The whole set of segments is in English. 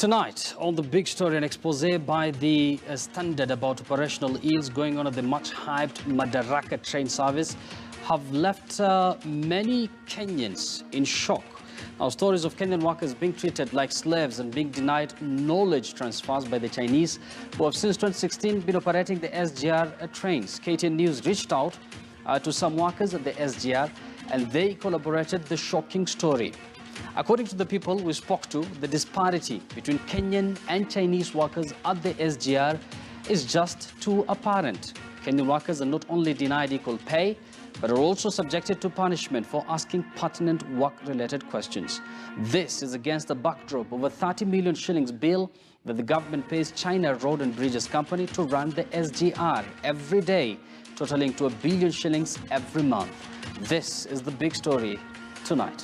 Tonight, on the big story, an expose by the Standard about operational ills going on at the much-hyped Madaraka train service have left many Kenyans in shock. Now, stories of Kenyan workers being treated like slaves and being denied knowledge transfers by the Chinese, who have since 2016 been operating the SGR trains. KTN News reached out to some workers at the SGR, and they corroborated the shocking story. According to the people we spoke to, the disparity between Kenyan and Chinese workers at the SGR is just too apparent. Kenyan workers are not only denied equal pay, but are also subjected to punishment for asking pertinent work-related questions. This is against the backdrop of a 30 million shillings bill that the government pays China Road and Bridges Company to run the SGR every day, totaling to 1 billion shillings every month. This is the big story tonight.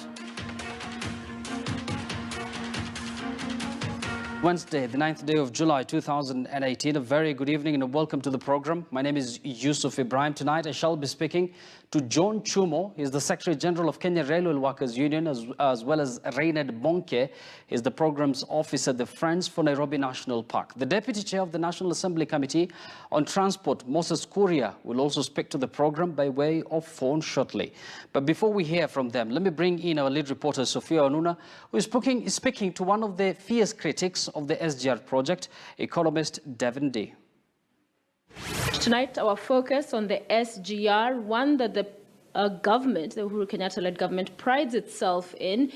Wednesday, the 9th day of July 2018. A very good evening and welcome to the program. My name is Yusuf Ibrahim. Tonight I shall be speaking to John Chumo. He's the Secretary General of Kenya Railway Workers Union, as well as Reynard Bonke. He's the Programs Officer at the Friends for Nairobi National Park. The Deputy Chair of the National Assembly Committee on Transport, Moses Kuria, will also speak to the program by way of phone shortly. But before we hear from them, let me bring in our lead reporter, Sophia Onuna, who is speaking to one of the fierce critics of the SGR project, economist Devin D. Tonight, our focus on the SGR, one that the government, the Uhuru Kenyatta-led government, prides itself in.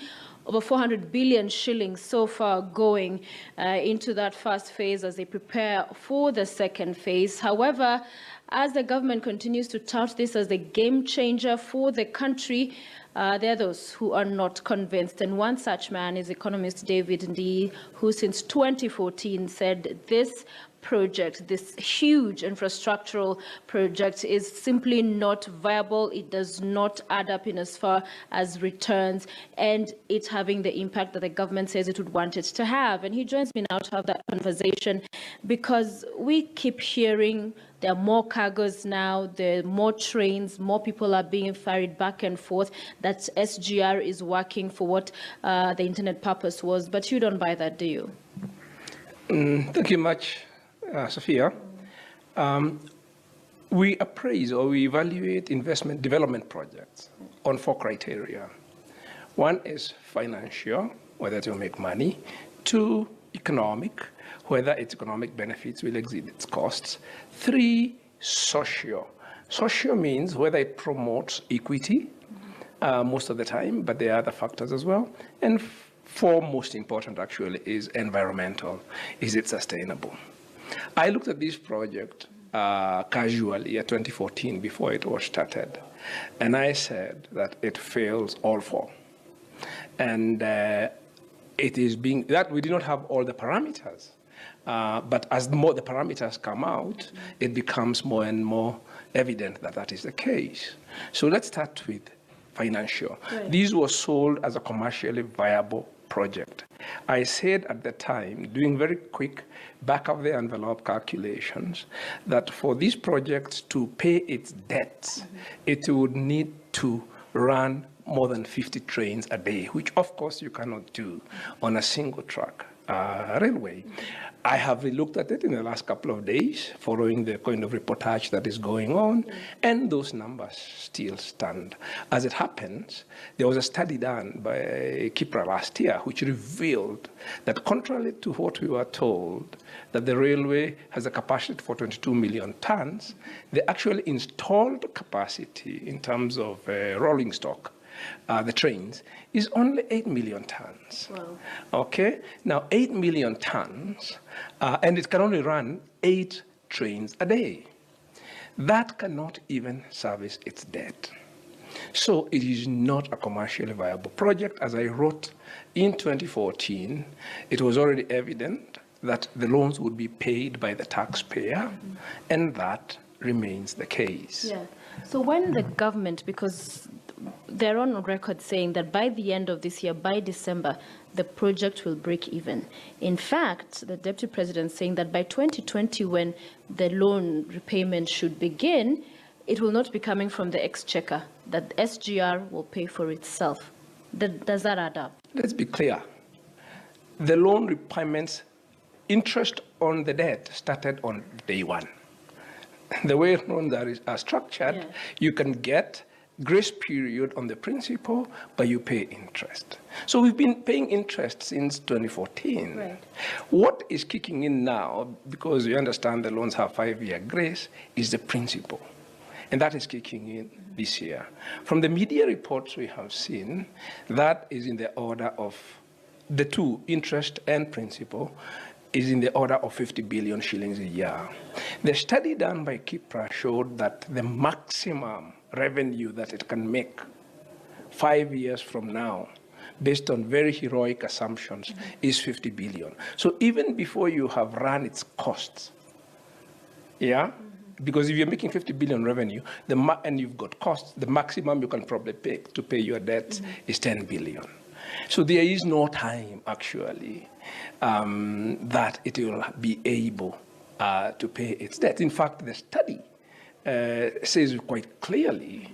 Over 400 billion shillings so far going into that first phase as they prepare for the second phase. However, as the government continues to tout this as a game changer for the country, there are those who are not convinced. And one such man is economist David Ndii, who since 2014 said this project, this huge infrastructural project, is simply not viable. It does not add up in as far as returns, and it's having the impact that the government says it would want it to have. And he joins me now to have that conversation because we keep hearing there are more cargoes now, there are more trains, more people are being ferried back and forth, that SGR is working for what the intended purpose was. But you don't buy that, do you? Thank you much, Sophia. We appraise or we evaluate investment development projects on 4 criteria. 1 is financial, whether it will make money. 2, economic, whether its economic benefits will exceed its costs. 3, social. Social means whether it promotes equity most of the time, but there are other factors as well. And 4, most important actually, is environmental. Is it sustainable? I looked at this project casually at 2014 before it was started, and I said that it fails all 4. And it is being that we do not have all the parameters, but as more the parameters come out, it becomes more and more evident that that is the case. So let's start with financial. Right. These were sold as a commercially viable project. I said at the time, doing very quick back-of-the-envelope calculations, that for this project to pay its debts, it would need to run more than 50 trains a day, which of course you cannot do on a single track railway. I have looked at it in the last couple of days, following the kind of reportage that is going on, and those numbers still stand. As it happens, there was a study done by Kipra last year, which revealed that contrary to what we were told, that the railway has a capacity for 22 million tons, the actual installed capacity in terms of rolling stock, the trains, is only 8 million tons. Wow. Okay? Now, 8 million tons, and it can only run 8 trains a day. That cannot even service its debt. So it is not a commercially viable project. As I wrote in 2014, it was already evident that the loans would be paid by the taxpayer, and that remains the case. Yeah. So when the government, because they're on record saying that by the end of this year, by December, the project will break even. In fact, the Deputy President saying that by 2020, when the loan repayment should begin, it will not be coming from the exchequer, that SGR will pay for itself. Does that add up? Let's be clear. the loan repayments, interest on the debt started on day one. The way loans are structured, you can get grace period on the principal, but you pay interest. So we've been paying interest since 2014. Right. What is kicking in now, because you understand the loans have 5-year grace, is the principal. And that is kicking in this year. From the media reports we have seen, that is in the order of the two, interest and principal, is in the order of 50 billion shillings a year. The study done by Kipra showed that the maximum revenue that it can make 5 years from now, based on very heroic assumptions, is 50 billion. So even before you have run its costs, because if you're making 50 billion revenue, and you've got costs, the maximum you can probably pay to pay your debt is 10 billion. So there is no time, actually, that it will be able to pay its debt. In fact, the study says quite clearly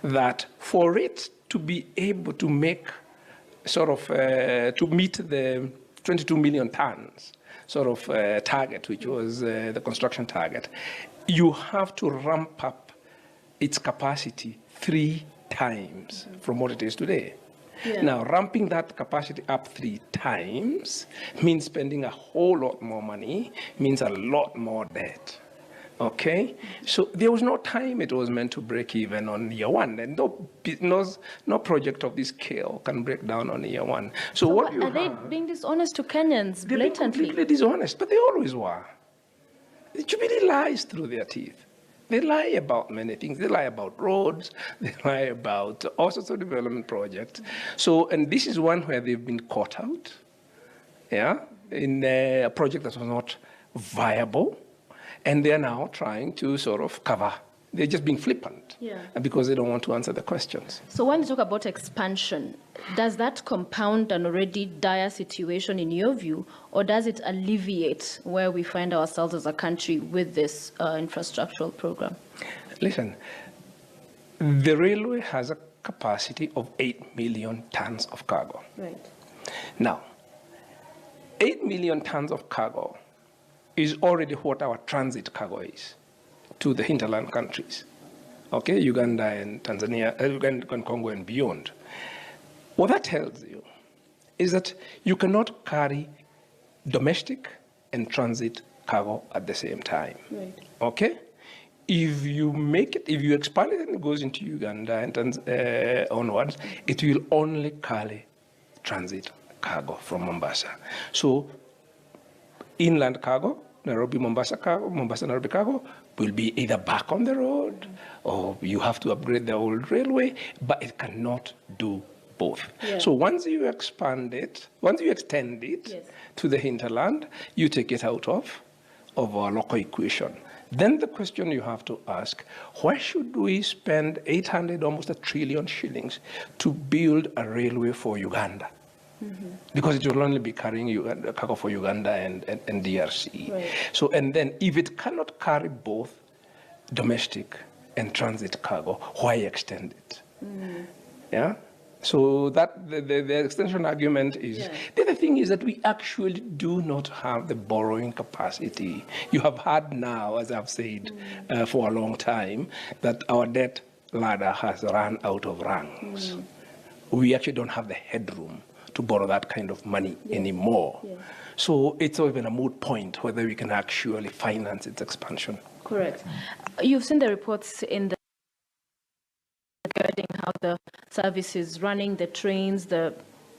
that for it to be able to make to meet the 22 million tons target, which was the construction target, you have to ramp up its capacity 3 times from what it is today. Yeah. Now, ramping that capacity up 3 times means spending a whole lot more money, means a lot more debt. Okay? So there was no time it was meant to break even on year one, and no project of this scale can break down on year one. So what you are they being dishonest to Kenyans blatantly? They're being completely dishonest, but they always were. The Jubilee lies through their teeth. They lie about many things. They lie about roads. They lie about all sorts of development projects. So, and this is one where they've been caught out, in a project that was not viable, and they're now trying to sort of cover. They're just being flippant because they don't want to answer the questions. So when you talk about expansion, does that compound an already dire situation in your view, or does it alleviate where we find ourselves as a country with this infrastructural program? Listen, the railway has a capacity of 8 million tons of cargo. Right. Now, 8 million tons of cargo is already what our transit cargo is to the hinterland countries, okay, Uganda and Tanzania, Uganda and Congo and beyond. What that tells you is that you cannot carry domestic and transit cargo at the same time, okay? If you make it, if you expand it and it goes into Uganda and onwards, it will only carry transit cargo from Mombasa. So inland cargo, Nairobi-Mombasa cargo, Mombasa-Nairobi cargo, will be either back on the road or you have to upgrade the old railway, but it cannot do both. So once you expand it, once you extend it to the hinterland, you take it out of our local equation. Then the question you have to ask, why should we spend 800, almost 1 trillion shillings to build a railway for Uganda? Because it will only be carrying cargo for Uganda and DRC. So, and then if it cannot carry both domestic and transit cargo, why extend it? So that the extension argument is, the other thing is that we actually do not have the borrowing capacity. You have had now, as I've said for a long time, that our debt ladder has run out of rungs. We actually don't have the headroom to borrow that kind of money anymore. So it's even a moot point whether we can actually finance its expansion. Correct. You've seen the reports in the regarding how the service is running, the trains, the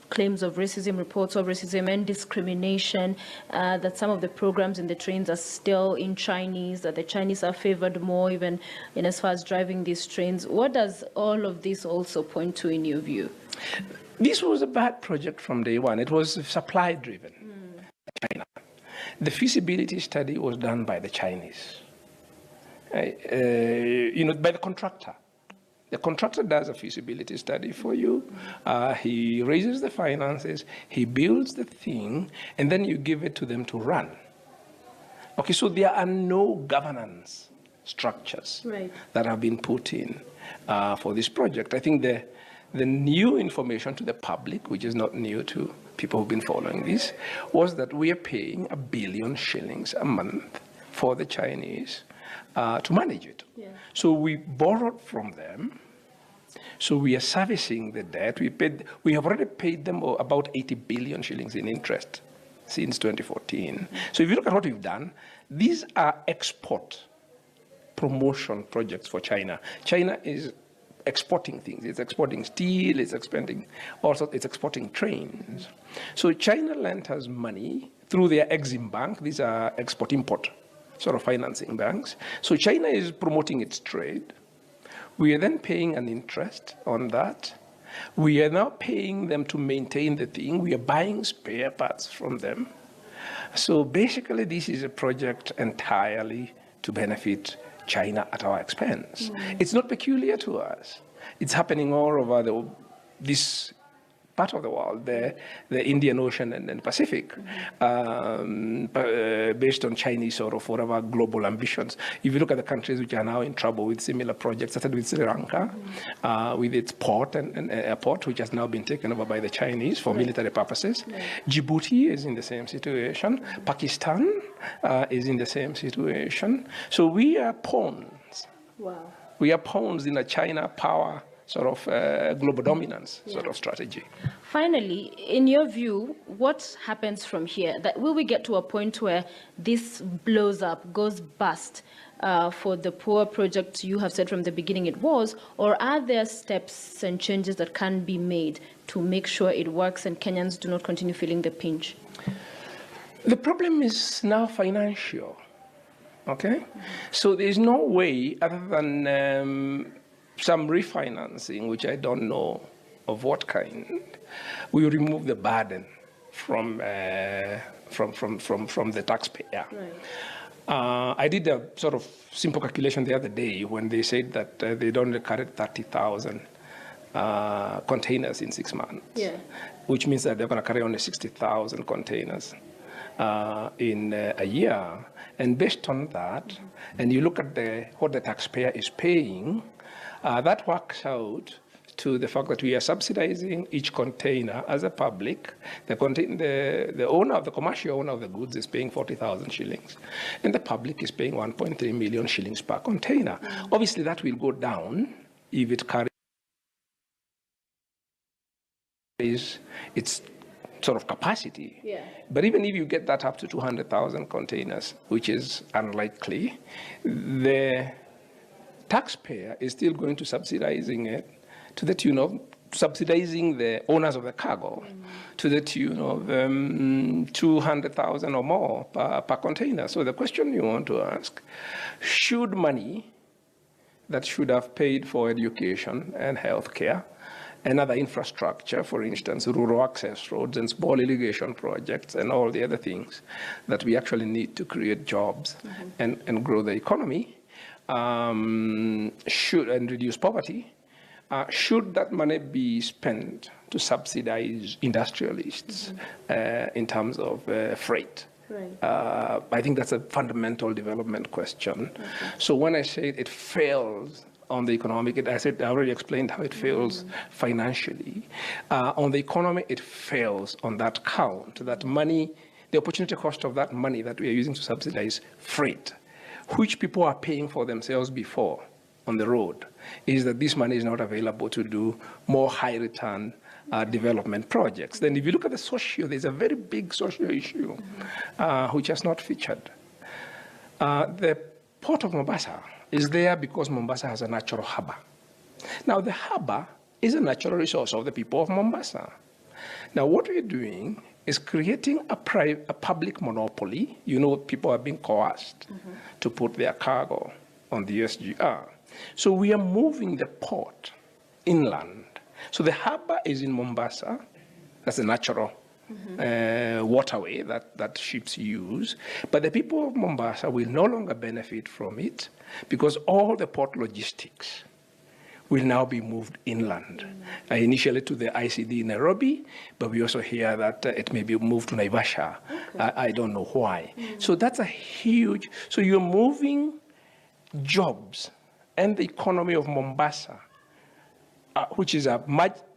claims of racism, reports of racism and discrimination, that some of the programs in the trains are still in Chinese, that the Chinese are favored more even in as far as driving these trains. What does all of this also point to in your view? This was a bad project from day one. It was supply-driven. China. The feasibility study was done by the Chinese, by the contractor. The contractor does a feasibility study for you. He raises the finances, he builds the thing, and then you give it to them to run. Okay, so there are no governance structures that have been put in for this project. I think the new information to the public, which is not new to people who've been following this, was that we are paying 1 billion shillings a month for the Chinese to manage it. Yeah. So we borrowed from them. So we are servicing the debt. We have already paid them about 80 billion shillings in interest since 2014. So if you look at what we've done, these are export promotion projects for China. China is exporting things. It's exporting steel, it's exporting trains. So China lent us money through their Exim Bank. These are export-import sort of financing banks. So China is promoting its trade. We are then paying an interest on that. We are now paying them to maintain the thing. We are buying spare parts from them. So basically, this is a project entirely to benefit China at our expense. It's not peculiar to us. It's happening all over this part of the world, the Indian Ocean and Pacific, based on Chinese sort of whatever global ambitions. If you look at the countries which are now in trouble with similar projects, started with Sri Lanka, with its port and airport, which has now been taken over by the Chinese for military purposes. Djibouti is in the same situation. Pakistan is in the same situation. So we are pawns. Wow. We are pawns in a China power sort of global dominance sort of strategy. Finally, in your view, what happens from here? Will we get to a point where this blows up, goes bust for the poor project you have said from the beginning it was, or are there steps and changes that can be made to make sure it works and Kenyans do not continue feeling the pinch? The problem is now financial, okay? So there's no way other than some refinancing, which I don't know of what kind, we remove the burden from the taxpayer. Right. I did a sort of simple calculation the other day when they said that they don't carry 30,000 containers in 6 months, which means that they're going to carry only 60,000 containers in a year. And based on that, and you look at what the taxpayer is paying, that works out to the fact that we are subsidizing each container as a public. The owner, the commercial owner of the goods is paying 40,000 shillings, and the public is paying 1.3 million shillings per container. Obviously, that will go down if it carries its sort of capacity. But even if you get that up to 200,000 containers, which is unlikely, the taxpayer is still going to subsidizing it to the tune of subsidizing the owners of the cargo to the tune of 200,000 or more per container. So the question you want to ask, should money that should have paid for education and healthcare and other infrastructure, for instance, rural access roads and small irrigation projects and all the other things that we actually need to create jobs and grow the economy, should and reduce poverty, should that money be spent to subsidize industrialists in terms of freight? Right. I think that's a fundamental development question. So when I say it fails on the economic, I already explained how it fails financially. On the economy, it fails on that count, that money, the opportunity cost of that money that we are using to subsidize freight, which people are paying for themselves before on the road, is that this money is not available to do more high return development projects. Then if you look at the social, there's a very big social issue which has not featured. The port of Mombasa is there because Mombasa has a natural harbor. Now the harbor is a natural resource of the people of Mombasa. Now what we're doing is creating a public monopoly. You know, people are being coerced to put their cargo on the SGR. So we are moving the port inland. So the harbor is in Mombasa. That's a natural waterway that ships use. But the people of Mombasa will no longer benefit from it because all the port logistics will now be moved inland. Initially to the ICD in Nairobi, but we also hear that it may be moved to Naivasha. I don't know why. So that's a huge, so you're moving jobs and the economy of Mombasa, which is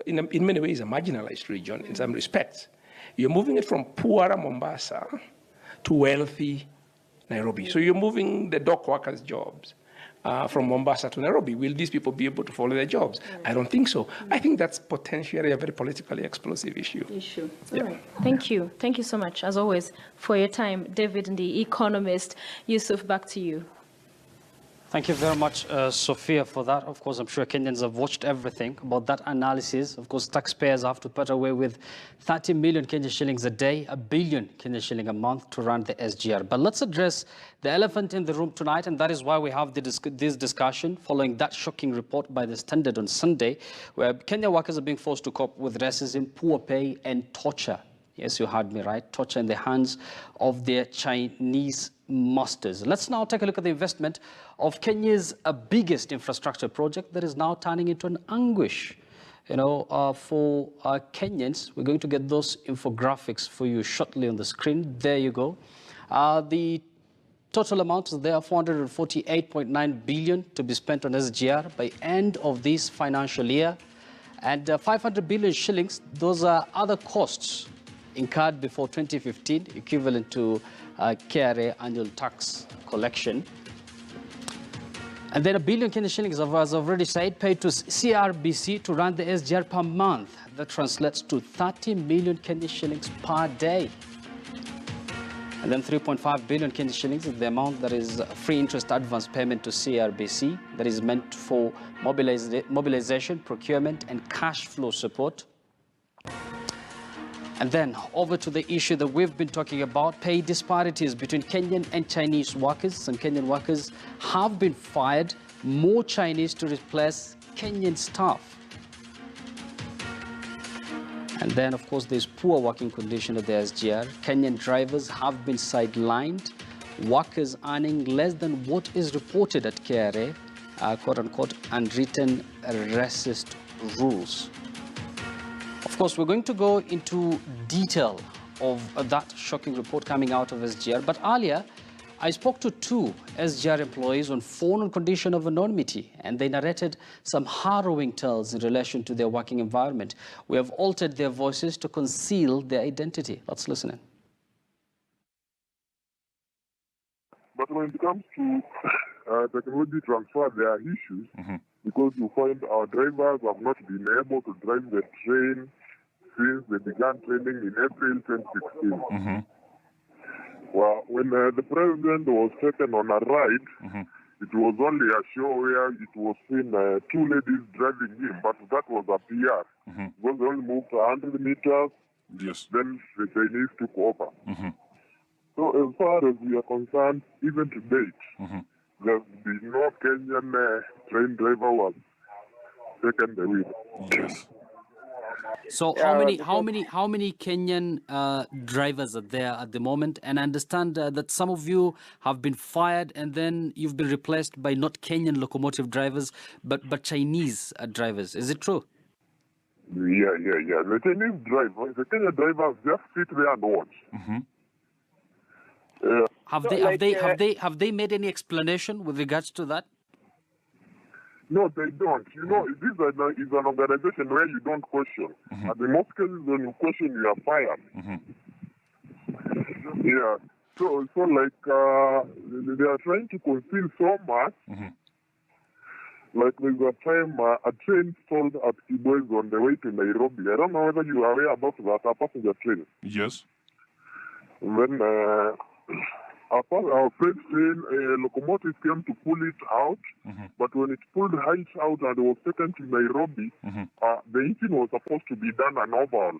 in many ways a marginalized region in some respects, You're moving it from poorer Mombasa to wealthy Nairobi. So you're moving the dock workers' jobs from Mombasa to Nairobi. Will these people be able to follow their jobs? I don't think so. I think that's potentially a very politically explosive issue. All right. Thank you. Thank you so much, as always, for your time. David and the Economist. Yusuf, back to you. Thank you very much, Sophia, for that. Of course, I'm sure Kenyans have watched everything about that analysis. Of course, taxpayers have to put away with 30 million Kenyan shillings a day, 1 billion Kenyan shilling a month to run the SGR. But let's address the elephant in the room tonight, and that is why we have this discussion following that shocking report by the Standard on Sunday, where Kenya workers are being forced to cope with racism, poor pay, and torture. Yes, you heard me right. Torture in the hands of their Chinese masters. Let's now take a look at the investment of Kenya's biggest infrastructure project that is now turning into an anguish, for Kenyans. We're going to get those infographics for you shortly on the screen. There you go. The total amount is there, 448.9 billion to be spent on SGR by end of this financial year. And 500 billion shillings, those are other costs incurred before 2015, equivalent to KRA annual tax collection. And then 1 billion Kenyan shillings, as I've already said, paid to CRBC to run the SGR per month. That translates to 30 million Kenyan shillings per day. And then 3.5 billion Kenyan shillings is the amount that is free interest advance payment to CRBC that is meant for mobilization, procurement, and cash flow support. And then over to the issue that we've been talking about, pay disparities between Kenyan and Chinese workers. Some Kenyan workers have been fired, more Chinese to replace Kenyan staff. And then, of course, there's poor working condition at the SGR. Kenyan drivers have been sidelined, workers earning less than what is reported at KRA, quote-unquote, unwritten racist rules. Of course, we're going to go into detail of that shocking report coming out of SGR. But earlier, I spoke to two SGR employees on phone on condition of anonymity, and they narrated some harrowing tales in relation to their working environment. We have altered their voices to conceal their identity. Let's listen in. But when it comes to technology transfer, there are issues because you find our drivers have not been able to drive the train since they began training in April 2016. Well, when the president was taken on a ride, it was only a show where it was seen two ladies driving him, but that was a PR. Because they only moved 100 meters, then the Chinese took over. So as far as we are concerned, even to date, there's been no Kenyan train driver was taken the wheel. So how many Kenyan drivers are there at the moment? And I understand that some of you have been fired and then you've been replaced by not Kenyan locomotive drivers, but Chinese drivers. Is it true? Yeah. The Chinese drivers, the Kenyan drivers just sit there and watch. Have they made any explanation with regards to that? No, they don't. You know, this is an organization where you don't question. And in most cases, when you question, you are fired. Yeah. So like, they are trying to conceal so much. Like, there's a time a train stalled at Kibwezi on the way to Nairobi. I don't know whether you are aware about that, a passenger train. Yes. And then our freight train locomotive came to pull it out, but when it pulled height out and was taken to Nairobi, the engine was supposed to be done an overhaul.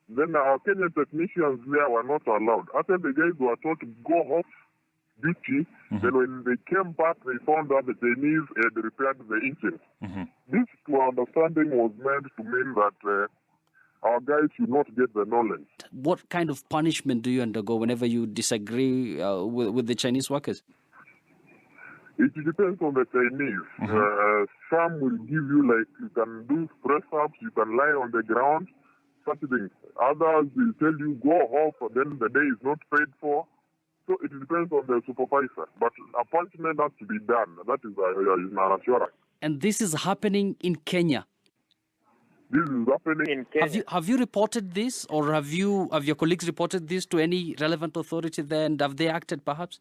Then our Kenyan technicians there were not allowed. After the guys were told to go off duty, then when they came back, they found that the Chinese had repaired the engine. This, to our understanding, was meant to mean that our guys should not get the knowledge. What kind of punishment do you undergo whenever you disagree with the Chinese workers? It depends on the Chinese. Some will give you, like, you can do press-ups, you can lie on the ground, such things. Others will tell you, go off, and then the day is not paid for. So it depends on the supervisor. But a punishment has to be done. That is an assurance. And this is happening in Kenya? this is happening in Kenya. Have you reported this, or have your colleagues reported this to any relevant authority there, and have they acted perhaps?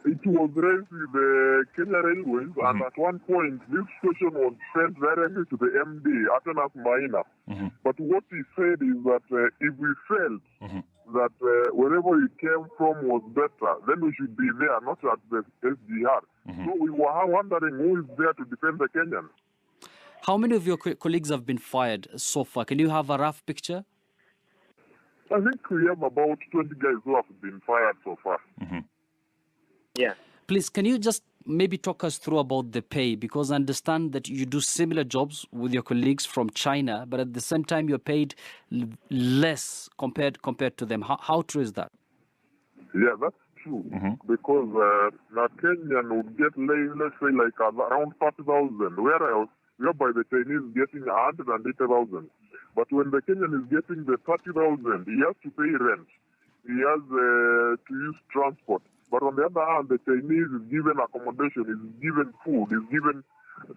It was raised with the Kenya Railways, and at one point, this question was sent directly to the MD, Atanas Maina. But what he said is that if we felt that wherever we came from was better, then we should be there, not at the SGR. So we were wondering who is there to defend the Kenyans. How many of your colleagues have been fired so far? Can you have a rough picture? I think we have about 20 guys who have been fired so far. Yeah. Please, can you just maybe talk us through about the pay? Because I understand that you do similar jobs with your colleagues from China, but at the same time you're paid less compared to them. How true is that? Yeah, that's true. Because a Kenyan would get, let's say, like around 40,000, whereby the Chinese getting 180,000. But when the Kenyan is getting the 30,000, he has to pay rent. He has to use transport. But on the other hand, the Chinese is given accommodation, is given food, is given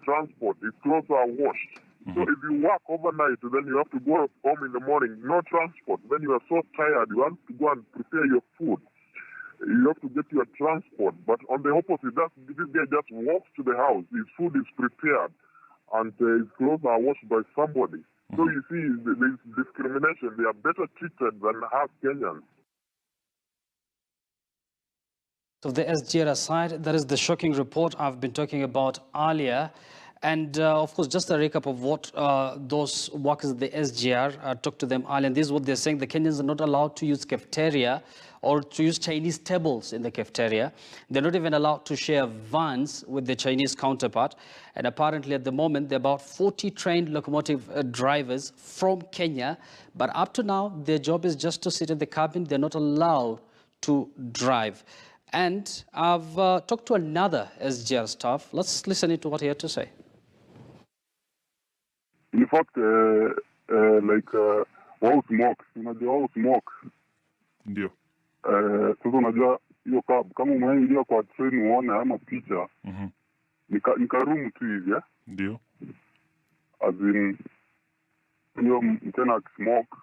transport, his clothes are washed. So if you work overnight, then you have to go home in the morning, no transport. Then you are so tired, you have to go and prepare your food. You have to get your transport. But on the opposite, this guy just walks to the house, his food is prepared, and his clothes are washed by somebody. So you see, there is discrimination. They are better treated than us Kenyans. So the SGR aside, that is the shocking report I've been talking about earlier. And of course, just a recap of what those workers at the SGR talked to them earlier. And this is what they're saying. The Kenyans are not allowed to use cafeteria or to use Chinese tables in the cafeteria. They're not even allowed to share vans with the Chinese counterpart. And apparently at the moment, there are about 40 trained locomotive drivers from Kenya. But up to now, their job is just to sit in the cabin. They're not allowed to drive. And I've talked to another SGR staff. Let's listen to what he had to say. In fact, wao smoke, unajua wao smoke. Ndio. Sasa unajua hiyo kama unaingia kwa train uone ama picha. Nika room tu hivi eh. Ndio. As in hiyo mtena akismoke.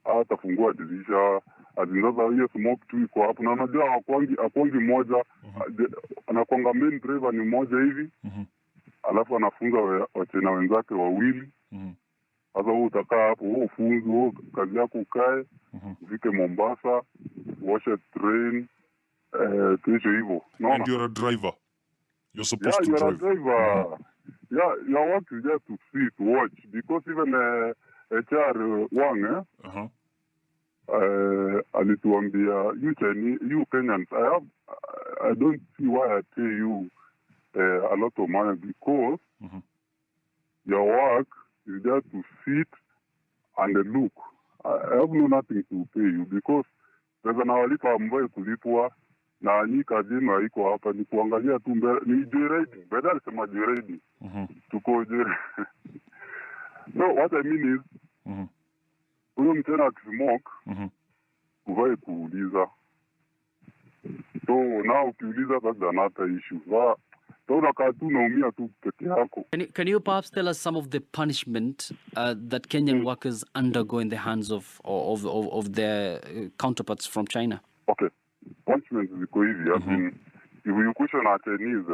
Atafungua dirisha. Sasa hiyo smoke tu iko hapo, na unajua akwangi mmoja, anakwanga main driver ni mmoja hivi, alafu anafunza wachena wenzake wawili. Sasa wewe utakaa hapo, wewe ufunze, wewe kazi yako ukae, ufike Mombasa, washe train, kesho hivyo. And you're a driver. You're supposed to drive. Yeah, you're a driver. Yeah, your work is just to see, to watch, because even HR Wang, alituambia, you Kenyans, I don't see why I pay you a lot of money, because your work is just to sit and look. I have nothing to pay you, because sasa nawalipa ambaye kulipwa na hii kazini haiko hapa, ni kuangalia tu mbele, ni joyriding, badala alisema joyriding, tuko joyriding. No, what I mean is, huyo mtena akismoke, uvae kuuliza. So now ukiuliza, that's another issue. So unakaa tu unaumia tu peke yako. Can you perhaps tell us some of the punishment that Kenyan workers undergo in the hands of their counterparts from China? Okay. Punishment ziko hivi. I mean, if you question our Chinese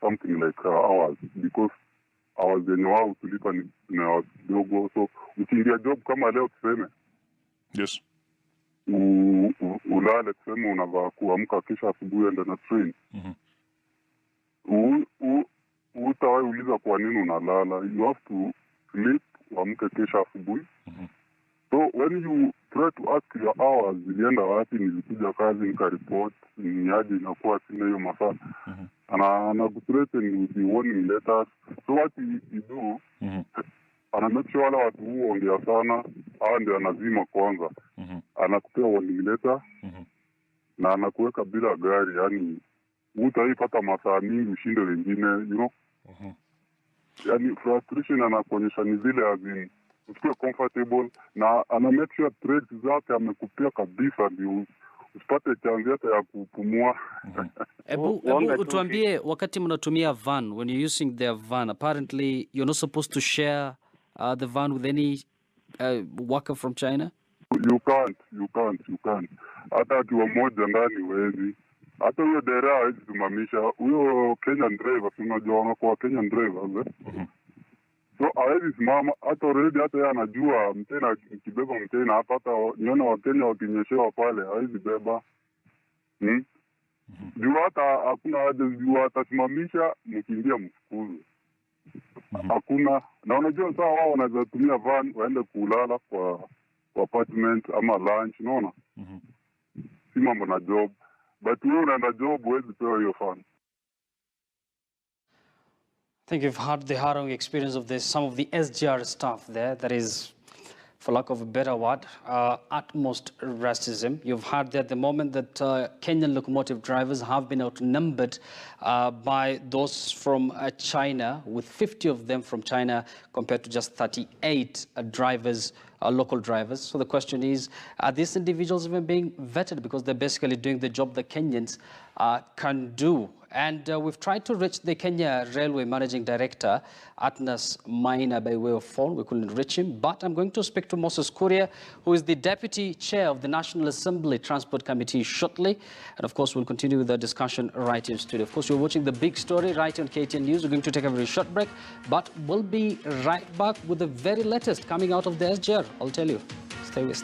something like hours, because hours zenye wao tulipa ni kidogo. So ukiingia job kama leo tuseme, yes, ulale tuseme unavaa kuamka kisha asubuhi enda na train. Utawahi uliza kwa nini unalala. You have to sleep, uamke kesha asubuhi. So when you try to ask your hours, zilienda wapi, nilikuja kazi nikareport, ni aje inakuwa sina hiyo masaa. Anakuthreaten with the warning letters. So what you do, make sure wale watu huo ongea sana, hawa ndio anazima kwanza. Anakupea warning letter, na anakuweka bila gari, yani utaipata masaa mingi ushinde wengine, you know. Yani frustration anakuonyesha ni zile azini usikue comfortable, na ana make sure trades zake amekupea kabisa ndio usipate chance hata ya kupumua. Ebu utuambie, wakati mnatumia van, when you're using their van, apparently you're not supposed to share the van with any worker from China? You can't. Hata akiwa mmoja ndani huwezi. Hata huyo dereva hawezi simamisha. Huyo Kenyan driver, unajua wanakuwa Kenyan drivers, So hawezi simama, hata already hata yeye anajua mtena kibeba mtena hapa, hata niona Wakenya wakinyeshewa pale hawezi beba. Juu hata hakuna haja, juu atasimamisha mkiingia mfukuzo. Hakuna. Na unajua saa wao wanaweza tumia van waende kulala kwa apartment ama lunch, unaona? Si mambo na job. But wewe unaenda job, huwezi pewa hiyo fan. I think you've heard the harrowing experience of some of the SGR staff there. That is, for lack of a better word, utmost racism. You've heard that the moment that Kenyan locomotive drivers have been outnumbered by those from China, with 50 of them from China compared to just 38 drivers, local drivers. So the question is, are these individuals even being vetted? Because they're basically doing the job the Kenyans can do. And we've tried to reach the Kenya Railway Managing Director, Atnas Maina, by way of phone. We couldn't reach him. But I'm going to speak to Moses Kuria, who is the Deputy Chair of the National Assembly Transport Committee, shortly. And of course, we'll continue with the discussion right in studio. Of course, you're watching The Big Story right on KTN News. We're going to take a very short break, but we'll be right back with the very latest coming out of the SGR. I'll tell you. Stay with